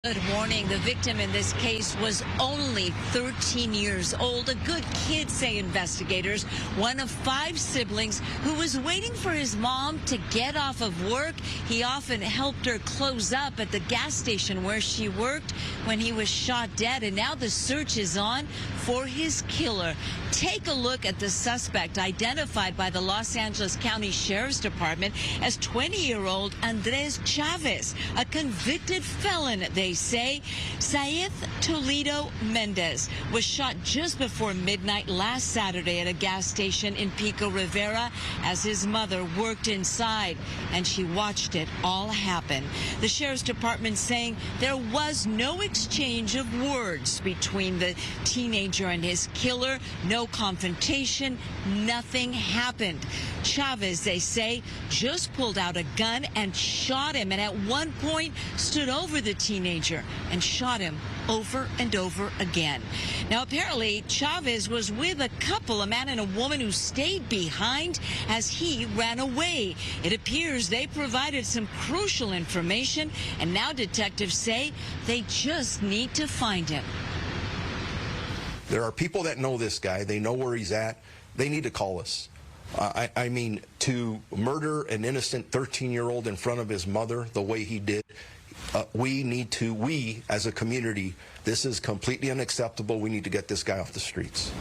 Good morning. The victim in this case was only 13 years old. A good kid, say investigators. One of 5 siblings who was waiting for his mom to get off of work. He often helped her close up at the gas station where she worked when he was shot dead. And now the search is on for his killer. Take a look at the suspect identified by the Los Angeles County Sheriff's Department as 20-year-old Andres Chavez, a convicted felon, they say. Saith Mendez was shot just before midnight last Saturday at a gas station in Pico Rivera as his mother worked inside, and she watched it all happen. The Sheriff's Department saying there was no exchange of words between the teenager and his killer, no confrontation, nothing happened. Chavez, they say, just pulled out a gun and shot him, and at one point stood over the teenager and shot him over and over again. Now, apparently, Chavez was with a couple, a man and a woman, who stayed behind as he ran away. It appears they provided some crucial information, and now detectives say they just need to find him. There are people that know this guy. They know where he's at. They need to call us. I mean, to murder an innocent 13-year-old in front of his mother the way he did, we as a community, this is completely unacceptable. We need to get this guy off the streets.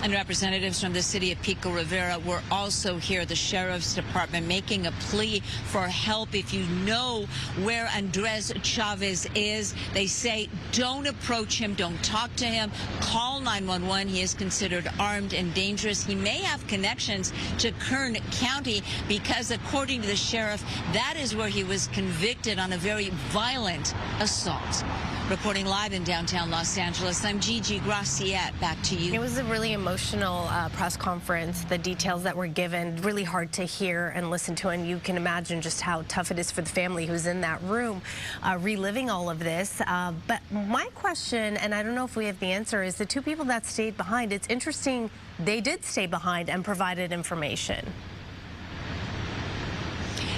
And representatives from the city of Pico Rivera were also here, the Sheriff's Department, making a plea for help. If you know where Andres Chavez is, they say don't approach him, don't talk to him, call 911. He is considered armed and dangerous. He may have connections to Kern County because, according to the sheriff, that is where he was convicted on a very violent assault. Reporting live in downtown Los Angeles, I'm Gigi Graciette. Back to you. It was a really emotional press conference. The details that were given, really hard to hear and listen to, and you can imagine just how tough it is for the family who's in that room reliving all of this. But my question, and I don't know if we have the answer, is the 2 people that stayed behind. It's interesting they did stay behind and provided information.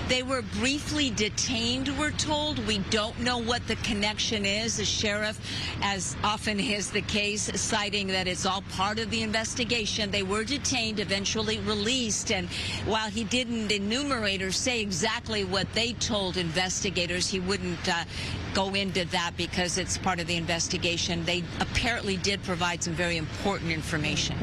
They were briefly detained, we're told. We don't know what the connection is. The sheriff, as often is the case, citing that it's all part of the investigation. They were detained, eventually released. And while he didn't enumerate or say exactly what they told investigators, he wouldn't go into that because it's part of the investigation. They apparently did provide some very important information.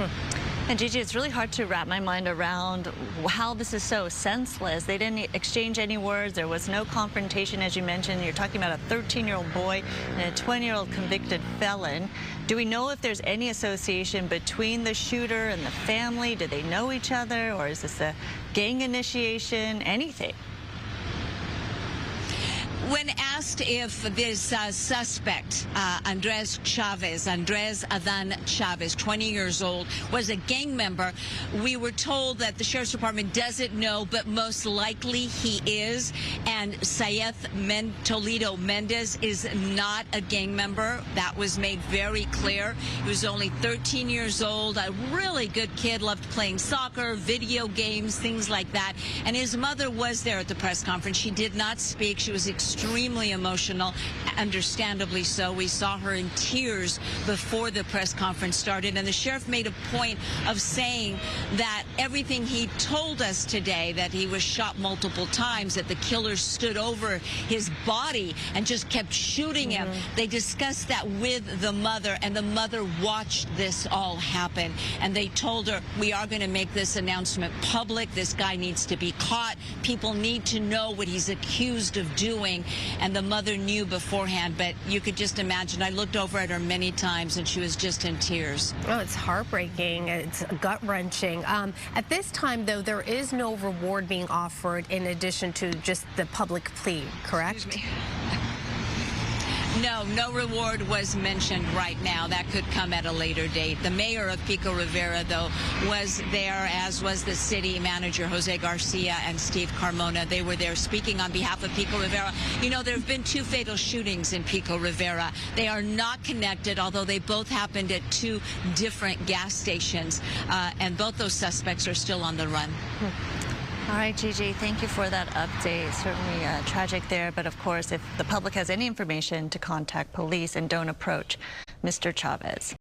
And Gigi, it's really hard to wrap my mind around how this is so senseless. They didn't exchange any words. There was no confrontation, as you mentioned. You're talking about a 13-year-old boy and a 20-year-old convicted felon. Do we know if there's any association between the shooter and the family? Do they know each other, or is this a gang initiation? Anything? When asked if this suspect, Andres Adan Chavez, 20 years old, was a gang member, we were told that the Sheriff's Department doesn't know, but most likely he is. And Saith Mendez is not a gang member. That was made very clear. He was only 13 years old, a really good kid, loved playing soccer, video games, things like that. And his mother was there at the press conference. She did not speak. She was extremely emotional, understandably so. We saw her in tears before the press conference started, and the sheriff made a point of saying that everything he told us today, that he was shot multiple times, that the killer stood over his body and just kept shooting him. They discussed that with the mother, and the mother watched this all happen. And they told her, we are going to make this announcement public. This guy needs to be caught. People need to know what he's accused of doing. And the mother knew beforehand, but you could just imagine. I looked over at her many times, and she was just in tears. Oh, it's heartbreaking. It's gut-wrenching. At this time, though, there is no reward being offered in addition to just the public plea, correct? Excuse me. No reward was mentioned right now. That could come at a later date. The mayor of Pico Rivera, though, was there, as was the city manager, Jose Garcia, and Steve Carmona. They were there speaking on behalf of Pico Rivera. You know, there have been 2 fatal shootings in Pico Rivera. They are not connected, although they both happened at 2 different gas stations. And both those suspects are still on the run. All right, Gigi, thank you for that update. Certainly tragic there, but of course, if the public has any information, to contact police and don't approach Mr. Chavez.